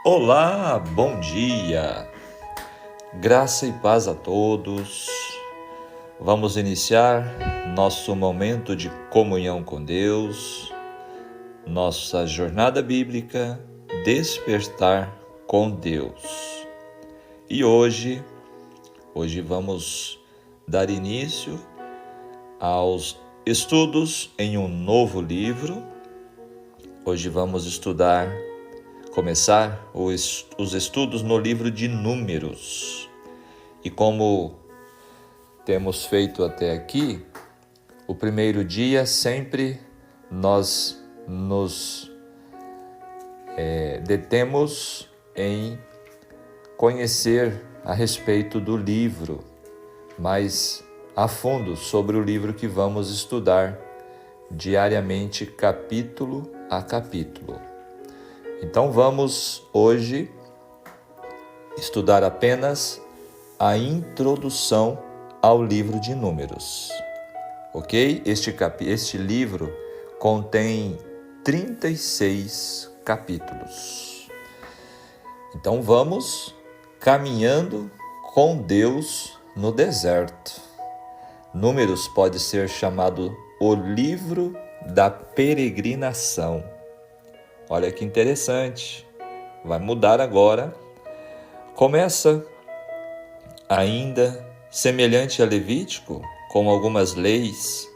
Olá, bom dia, graça e paz a todos. Vamos iniciar nosso momento de comunhão com Deus, nossa jornada bíblica, despertar com Deus. E hoje vamos dar início aos estudos em um novo livro. Hoje vamos começar os estudos no livro de Números. E como temos feito até aqui, o primeiro dia sempre nós nos detemos em conhecer a respeito do livro, mais a fundo sobre o livro que vamos estudar diariamente, capítulo a capítulo. Então vamos hoje estudar apenas a introdução ao livro de Números, ok? Este livro contém 36 capítulos. Então vamos caminhando com Deus no deserto. Números pode ser chamado o livro da peregrinação. Olha que interessante, vai mudar agora. Começa ainda semelhante a Levítico, com algumas leis,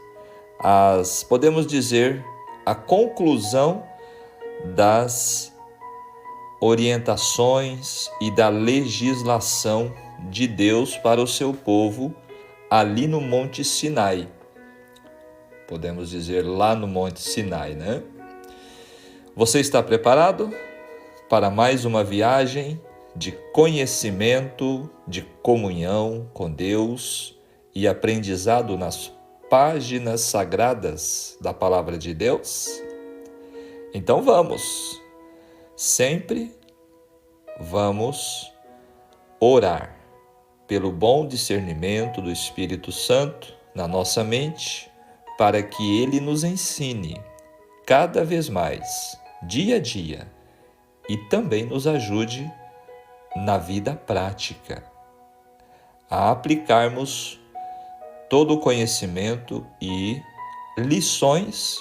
podemos dizer, a conclusão das orientações e da legislação de Deus para o seu povo ali no Monte Sinai. Podemos dizer lá no Monte Sinai, né? Você está preparado para mais uma viagem de conhecimento, de comunhão com Deus e aprendizado nas páginas sagradas da Palavra de Deus? Então vamos! Sempre vamos orar pelo bom discernimento do Espírito Santo na nossa mente, para que Ele nos ensine cada vez mais, dia a dia, e também nos ajude na vida prática a aplicarmos todo o conhecimento e lições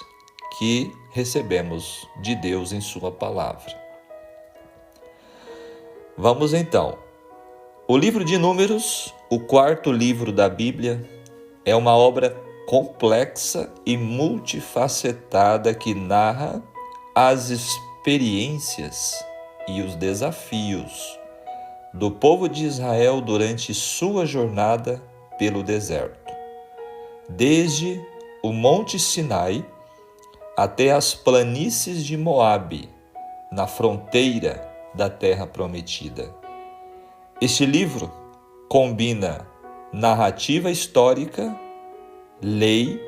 que recebemos de Deus em Sua Palavra. Vamos então. O livro de Números, o quarto livro da Bíblia, é uma obra complexa e multifacetada que narra as experiências e os desafios do povo de Israel durante sua jornada pelo deserto, desde o Monte Sinai até as planícies de Moabe, na fronteira da Terra Prometida. Este livro combina narrativa histórica, lei,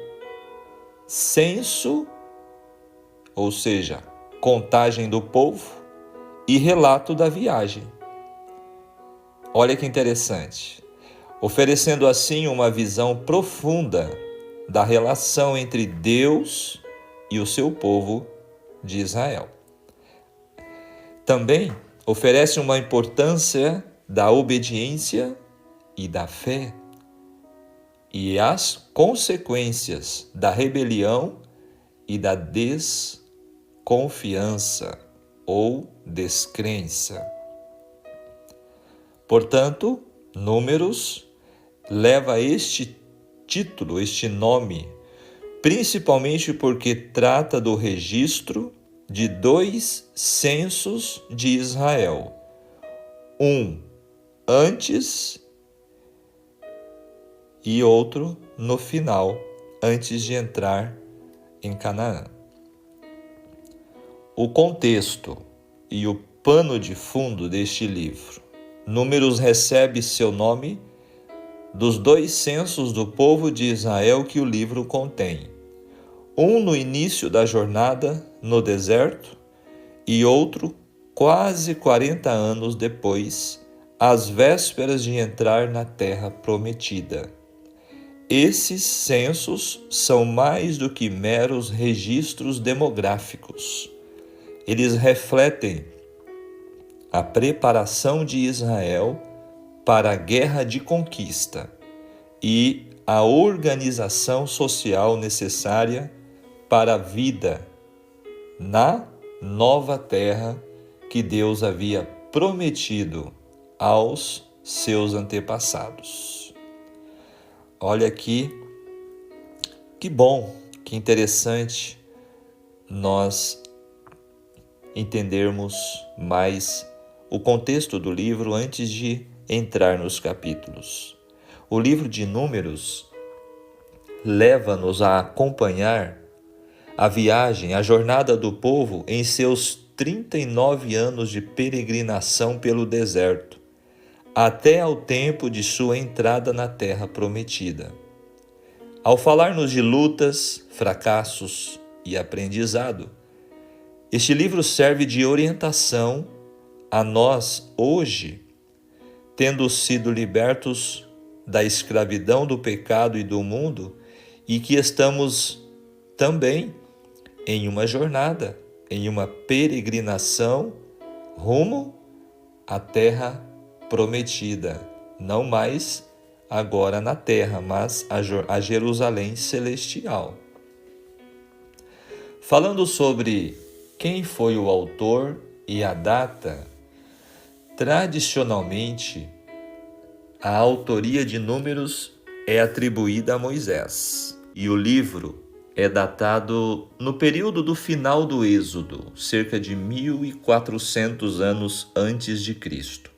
censo, ou seja, contagem do povo, e relato da viagem. Olha que interessante, oferecendo assim uma visão profunda da relação entre Deus e o seu povo de Israel. Também oferece uma importância da obediência e da fé e as consequências da rebelião e da desconfiança ou descrença. Portanto, Números leva este título, este nome, principalmente porque trata do registro de dois censos de Israel. Um antes e outro no final, antes de entrar em Canaã. O contexto e o pano de fundo deste livro. Números recebe seu nome dos dois censos do povo de Israel que o livro contém. Um no início da jornada no deserto e outro quase 40 anos depois, às vésperas de entrar na Terra Prometida. Esses censos são mais do que meros registros demográficos. Eles refletem a preparação de Israel para a guerra de conquista e a organização social necessária para a vida na nova terra que Deus havia prometido aos seus antepassados. Olha aqui, que bom, que interessante nós entendermos mais o contexto do livro antes de entrar nos capítulos. O livro de Números leva-nos a acompanhar a viagem, a jornada do povo em seus 39 anos de peregrinação pelo deserto, até ao tempo de sua entrada na terra prometida. Ao falar-nos de lutas, fracassos e aprendizado, este livro serve de orientação a nós hoje, tendo sido libertos da escravidão do pecado e do mundo, e que estamos também em uma jornada, em uma peregrinação rumo à terra prometida, não mais agora na terra, mas a Jerusalém celestial. Falando sobre quem foi o autor e a data, tradicionalmente, a autoria de Números é atribuída a Moisés, e o livro é datado no período do final do Êxodo, cerca de 1400 anos antes de Cristo.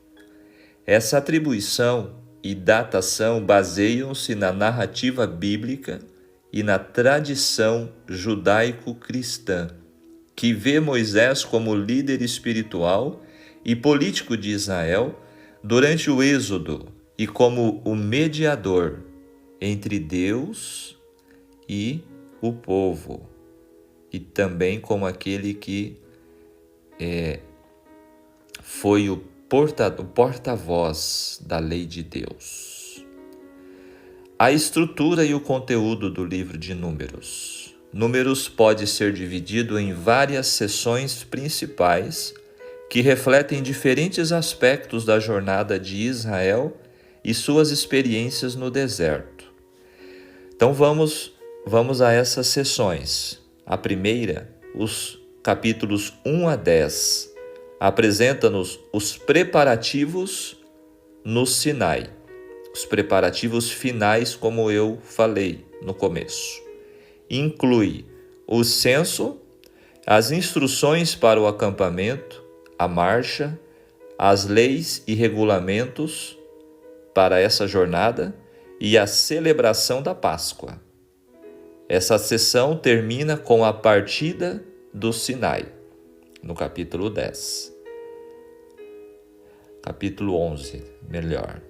Essa atribuição e datação baseiam-se na narrativa bíblica e na tradição judaico-cristã, que vê Moisés como líder espiritual e político de Israel durante o Êxodo e como o mediador entre Deus e o povo, e também como aquele que foi o porta-voz da lei de Deus. A estrutura e o conteúdo do livro de Números. Números pode ser dividido em várias seções principais que refletem diferentes aspectos da jornada de Israel e suas experiências no deserto. Então vamos a essas seções. A primeira, os capítulos 1 a 10, apresenta-nos os preparativos no Sinai, os preparativos finais, como eu falei no começo. Inclui o censo, as instruções para o acampamento, a marcha, as leis e regulamentos para essa jornada e a celebração da Páscoa. Essa sessão termina com a partida do Sinai, no capítulo 10. Capítulo 11, melhor.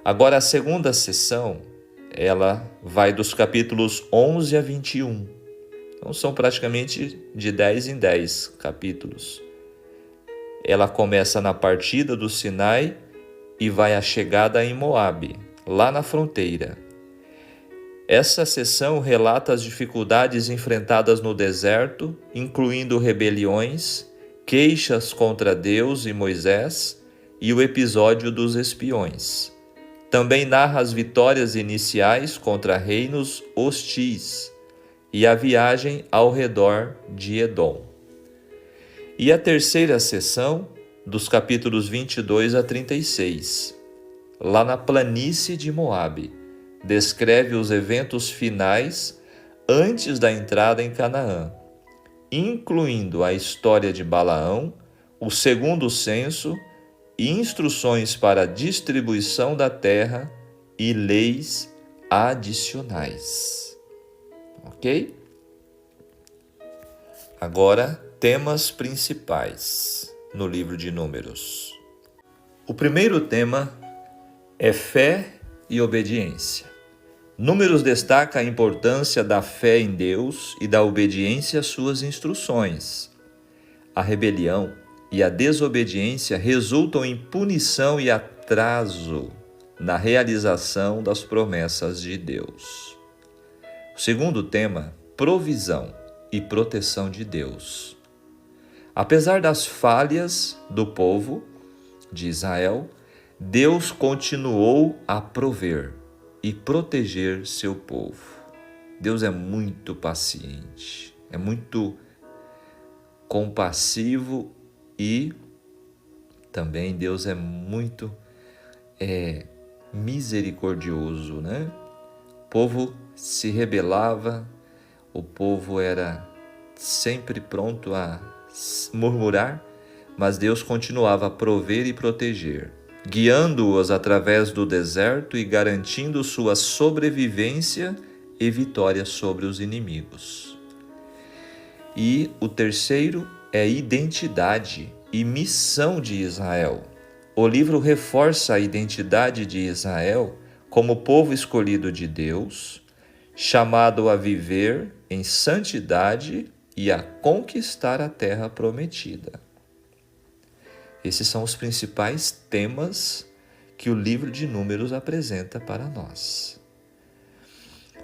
Agora a segunda sessão, ela vai dos capítulos 11 a 21. Então são praticamente de 10 em 10 capítulos. Ela começa na partida do Sinai e vai à chegada em Moabe, lá na fronteira. Essa sessão relata as dificuldades enfrentadas no deserto, incluindo rebeliões, queixas contra Deus e Moisés e o episódio dos espiões. Também narra as vitórias iniciais contra reinos hostis e a viagem ao redor de Edom. E a terceira sessão, dos capítulos 22 a 36, lá na planície de Moabe, descreve os eventos finais antes da entrada em Canaã, incluindo a história de Balaão, o segundo censo e instruções para a distribuição da terra e leis adicionais. Ok? Agora, temas principais no livro de Números. O primeiro tema é fé e obediência. Números destaca a importância da fé em Deus e da obediência às suas instruções. A rebelião e a desobediência resultam em punição e atraso na realização das promessas de Deus. O segundo tema, provisão e proteção de Deus. Apesar das falhas do povo, de Israel, Deus continuou a prover e proteger seu povo. Deus é muito paciente, é muito compassivo e também Deus é muito misericordioso, né? O povo se rebelava, o povo era sempre pronto a murmurar, mas Deus continuava a prover e proteger, guiando-os através do deserto e garantindo sua sobrevivência e vitória sobre os inimigos. E o terceiro é identidade e missão de Israel. O livro reforça a identidade de Israel como povo escolhido de Deus, chamado a viver em santidade e a conquistar a terra prometida. Esses são os principais temas que o livro de Números apresenta para nós.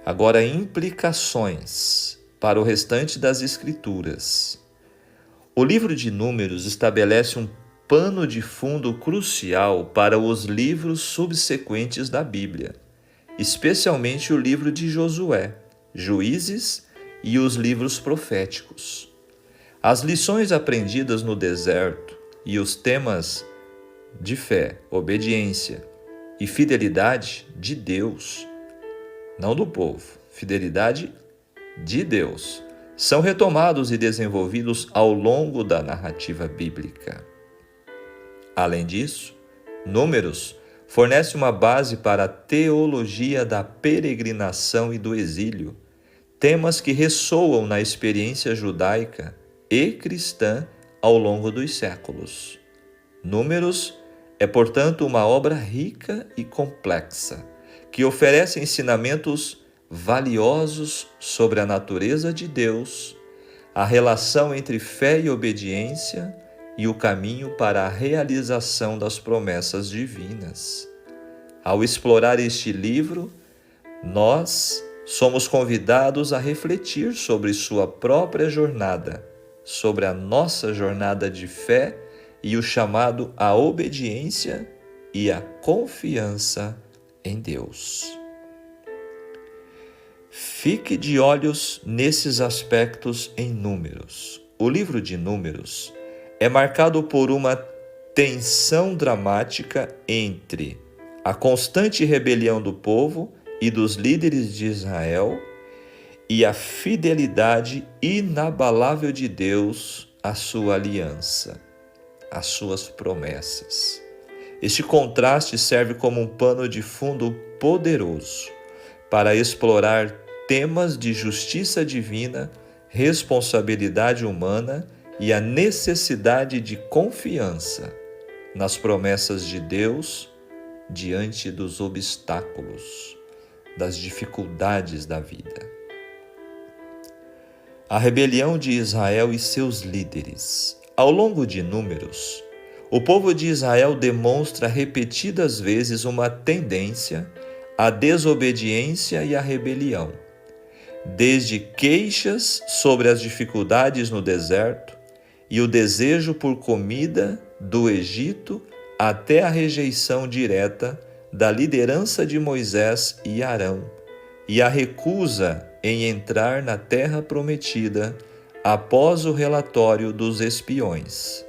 Agora, implicações para o restante das Escrituras. O livro de Números estabelece um pano de fundo crucial para os livros subsequentes da Bíblia, especialmente o livro de Josué, Juízes e os livros proféticos. As lições aprendidas no deserto e os temas de fé, obediência e fidelidade de Deus, não do povo, fidelidade de Deus, são retomados e desenvolvidos ao longo da narrativa bíblica. Além disso, Números fornece uma base para a teologia da peregrinação e do exílio, temas que ressoam na experiência judaica e cristã ao longo dos séculos. Números é, portanto, uma obra rica e complexa, que oferece ensinamentos valiosos sobre a natureza de Deus, a relação entre fé e obediência e o caminho para a realização das promessas divinas. Ao explorar este livro, nós somos convidados a refletir sobre sua própria jornada, sobre a nossa jornada de fé e o chamado à obediência e à confiança em Deus. Fique de olhos nesses aspectos em Números. O livro de Números é marcado por uma tensão dramática entre a constante rebelião do povo e dos líderes de Israel e a fidelidade inabalável de Deus à sua aliança, às suas promessas. Este contraste serve como um pano de fundo poderoso para explorar temas de justiça divina, responsabilidade humana e a necessidade de confiança nas promessas de Deus diante dos obstáculos, das dificuldades da vida. A rebelião de Israel e seus líderes. Ao longo de Números, o povo de Israel demonstra repetidas vezes uma tendência à desobediência e à rebelião, desde queixas sobre as dificuldades no deserto e o desejo por comida do Egito até a rejeição direta da liderança de Moisés e Arão e a recusa em entrar na terra prometida após o relatório dos espiões.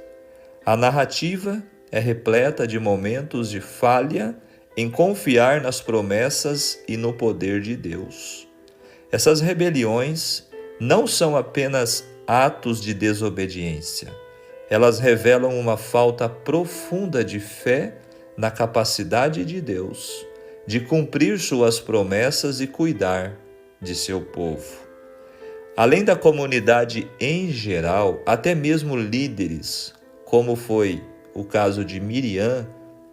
A narrativa é repleta de momentos de falha em confiar nas promessas e no poder de Deus. Essas rebeliões não são apenas atos de desobediência. Elas revelam uma falta profunda de fé na capacidade de Deus de cumprir suas promessas e cuidar de seu povo. Além da comunidade em geral, até mesmo líderes, como foi o caso de Miriam,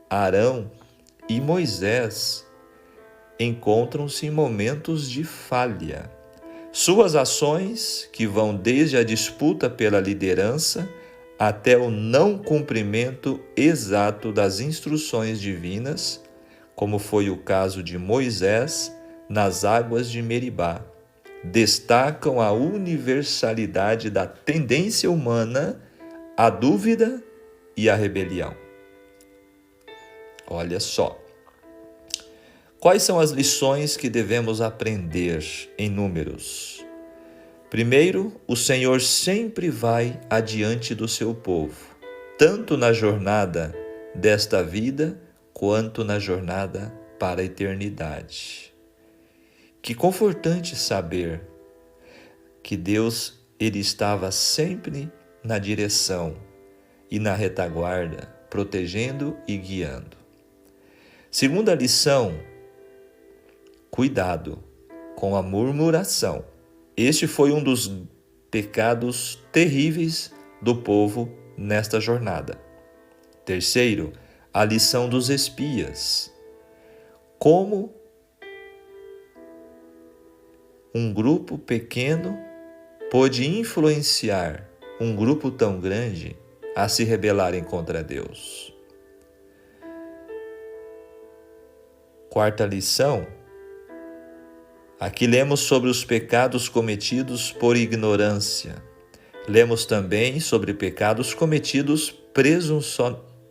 Arão e Moisés, encontram-se em momentos de falha. Suas ações, que vão desde a disputa pela liderança até o não cumprimento exato das instruções divinas, como foi o caso de Moisés nas águas de Meribá, destacam a universalidade da tendência humana à dúvida e à rebelião. Olha só. Quais são as lições que devemos aprender em Números? Primeiro, o Senhor sempre vai adiante do seu povo, tanto na jornada desta vida, quanto na jornada para a eternidade. Que confortante saber que Deus, Ele estava sempre na direção e na retaguarda, protegendo e guiando. Segunda lição, cuidado com a murmuração. Este foi um dos pecados terríveis do povo nesta jornada. Terceiro, a lição dos espias. Como um grupo pequeno pôde influenciar um grupo tão grande a se rebelarem contra Deus. Quarta lição. Aqui lemos sobre os pecados cometidos por ignorância. Lemos também sobre pecados cometidos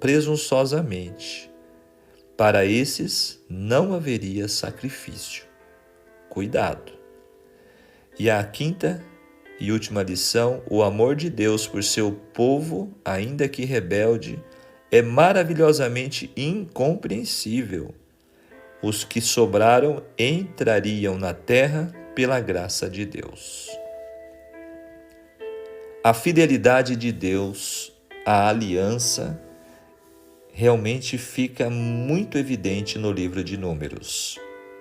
presunçosamente. Para esses não haveria sacrifício. Cuidado. E a quinta e última lição, o amor de Deus por seu povo, ainda que rebelde, é maravilhosamente incompreensível. Os que sobraram entrariam na terra pela graça de Deus. A fidelidade de Deus, a aliança, realmente fica muito evidente no livro de Números.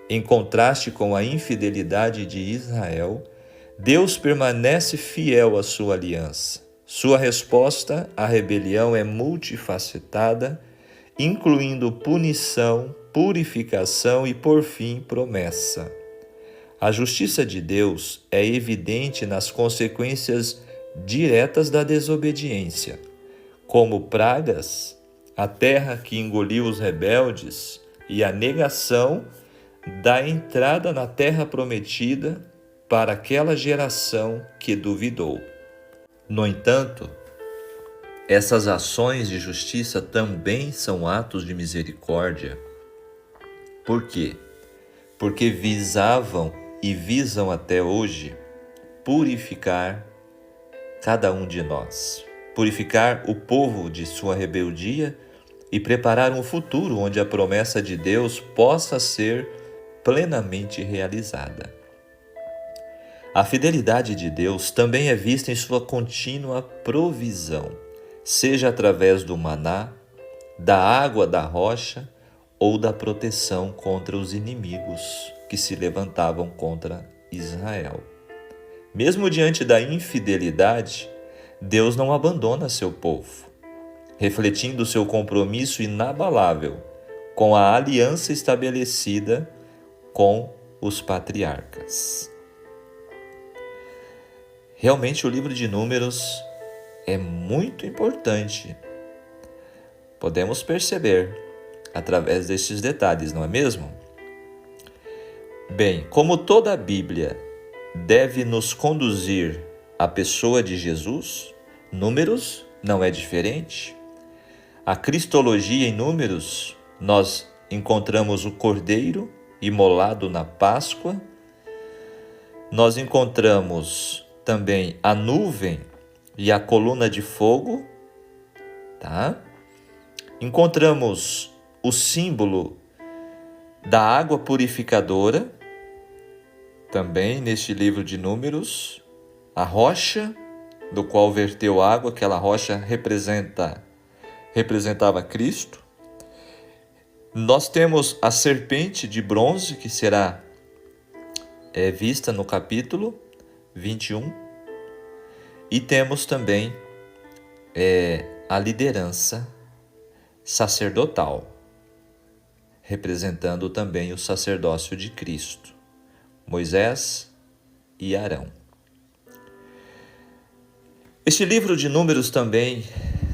Em contraste com a infidelidade de Israel, Deus permanece fiel à sua aliança. Sua resposta à rebelião é multifacetada, incluindo punição, purificação e, por fim, promessa. A justiça de Deus é evidente nas consequências diretas da desobediência, como pragas, a terra que engoliu os rebeldes e a negação da entrada na terra prometida para aquela geração que duvidou. No entanto, essas ações de justiça também são atos de misericórdia. Por quê? Porque visavam e visam até hoje purificar cada um de nós, purificar o povo de sua rebeldia e preparar um futuro onde a promessa de Deus possa ser plenamente realizada. A fidelidade de Deus também é vista em sua contínua provisão, seja através do maná, da água da rocha ou da proteção contra os inimigos que se levantavam contra Israel. Mesmo diante da infidelidade, Deus não abandona seu povo, refletindo seu compromisso inabalável com a aliança estabelecida com os patriarcas. Realmente o livro de Números é muito importante. Podemos perceber através destes detalhes, não é mesmo? Bem, como toda a Bíblia deve nos conduzir à pessoa de Jesus, Números não é diferente. A cristologia em Números, nós encontramos o Cordeiro imolado na Páscoa, nós encontramos também a nuvem e a coluna de fogo, tá? Encontramos o símbolo da água purificadora, também neste livro de Números, a rocha do qual verteu água, aquela rocha representava Cristo. Nós temos a serpente de bronze, que será vista no capítulo 21, e temos também a liderança sacerdotal, representando também o sacerdócio de Cristo, Moisés e Arão. Este livro de Números também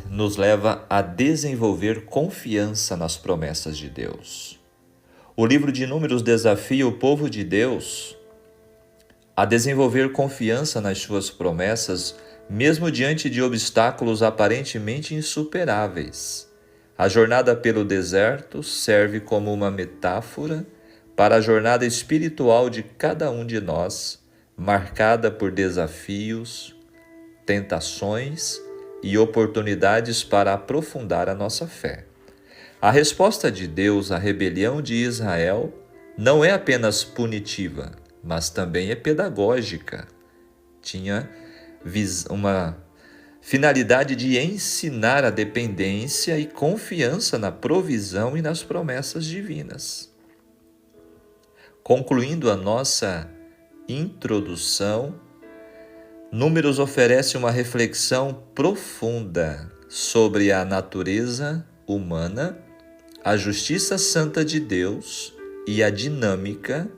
nos leva a desenvolver confiança nas promessas de Deus. O livro de Números desafia o povo de Deus a desenvolver confiança nas suas promessas, mesmo diante de obstáculos aparentemente insuperáveis. A jornada pelo deserto serve como uma metáfora para a jornada espiritual de cada um de nós, marcada por desafios, tentações e oportunidades para aprofundar a nossa fé. A resposta de Deus à rebelião de Israel não é apenas punitiva, mas também é pedagógica. Tinha uma finalidade de ensinar a dependência e confiança na provisão e nas promessas divinas. Concluindo a nossa introdução, Números oferece uma reflexão profunda sobre a natureza humana, a justiça santa de Deus e a dinâmica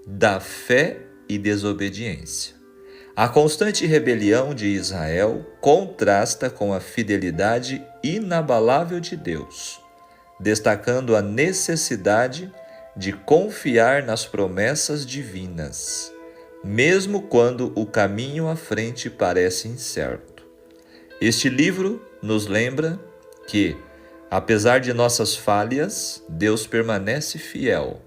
da fé e desobediência. A constante rebelião de Israel contrasta com a fidelidade inabalável de Deus, destacando a necessidade de confiar nas promessas divinas, mesmo quando o caminho à frente parece incerto. Este livro nos lembra que, apesar de nossas falhas, Deus permanece fiel,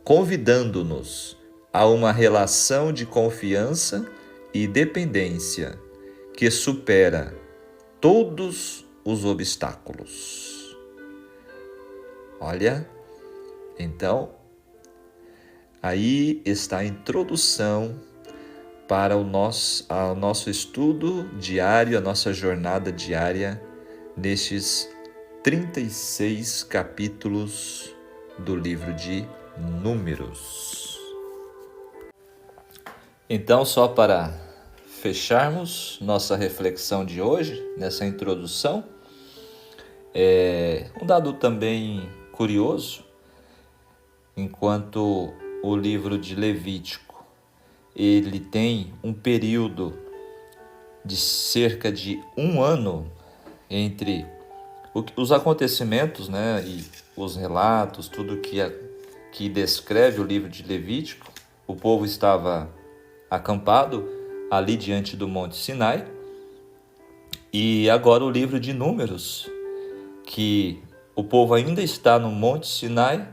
convidando-nos a uma relação de confiança e dependência que supera todos os obstáculos. Olha, então, aí está a introdução para o nosso estudo diário, a nossa jornada diária nestes 36 capítulos do livro de Números. Então, só para fecharmos nossa reflexão de hoje, nessa introdução, um dado também curioso, enquanto o livro de Levítico, ele tem um período de cerca de 1 ano entre os acontecimentos, né, e os relatos, tudo que descreve o livro de Levítico. O povo estava acampado ali diante do Monte Sinai, e agora o livro de Números, que o povo ainda está no Monte Sinai,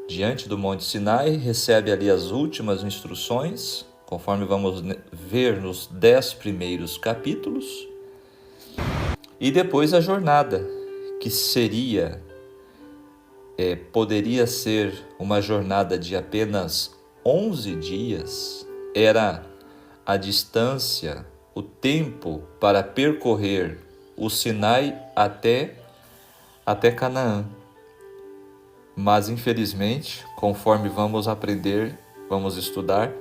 diante do Monte Sinai, recebe ali as últimas instruções, conforme vamos ver nos 10 primeiros capítulos, e depois a jornada, que poderia ser uma jornada de apenas 11 dias, era a distância, o tempo para percorrer o Sinai até Canaã. Mas, infelizmente, conforme vamos aprender, vamos estudar,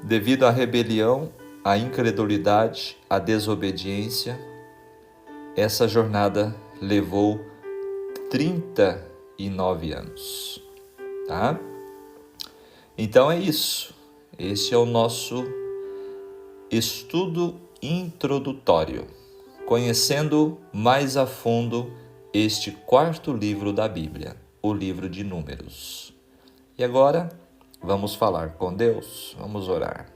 devido à rebelião, à incredulidade, à desobediência, essa jornada levou 39 anos, tá? Então é isso. Esse é o nosso estudo introdutório, conhecendo mais a fundo este 4º livro da Bíblia, o livro de Números. E agora, vamos falar com Deus, vamos orar.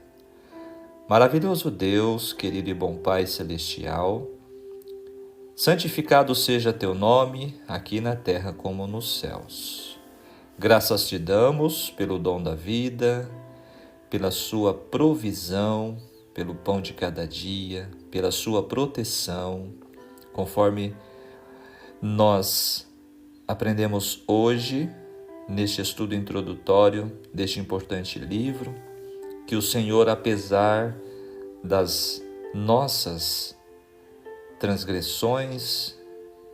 Maravilhoso Deus, querido e bom Pai Celestial, santificado seja teu nome, aqui na terra como nos céus. Graças te damos pelo dom da vida, pela sua provisão, pelo pão de cada dia, pela sua proteção, conforme nós aprendemos hoje, neste estudo introdutório deste importante livro, que o Senhor, apesar das nossas transgressões,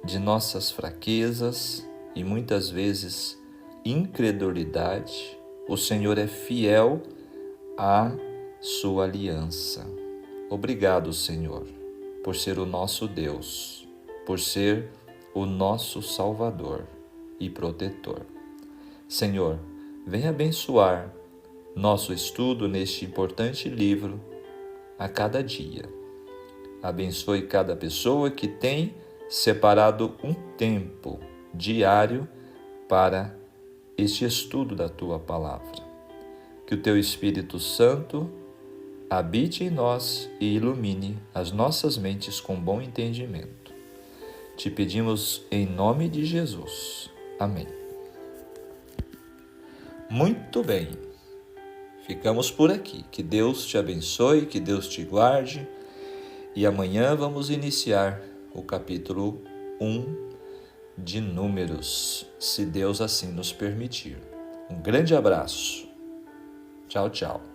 de nossas fraquezas e muitas vezes incredulidade, o Senhor é fiel à sua aliança. Obrigado, Senhor, por ser o nosso Deus, por ser o nosso Salvador e protetor. Senhor, venha abençoar nosso estudo neste importante livro a cada dia. Abençoe cada pessoa que tem separado um tempo diário para este estudo da Tua Palavra. Que o Teu Espírito Santo habite em nós e ilumine as nossas mentes com bom entendimento. Te pedimos em nome de Jesus. Amém. Muito bem. Ficamos por aqui. Que Deus te abençoe, que Deus te guarde. E amanhã vamos iniciar o capítulo 1 de Números, se Deus assim nos permitir. Um grande abraço. Tchau, tchau.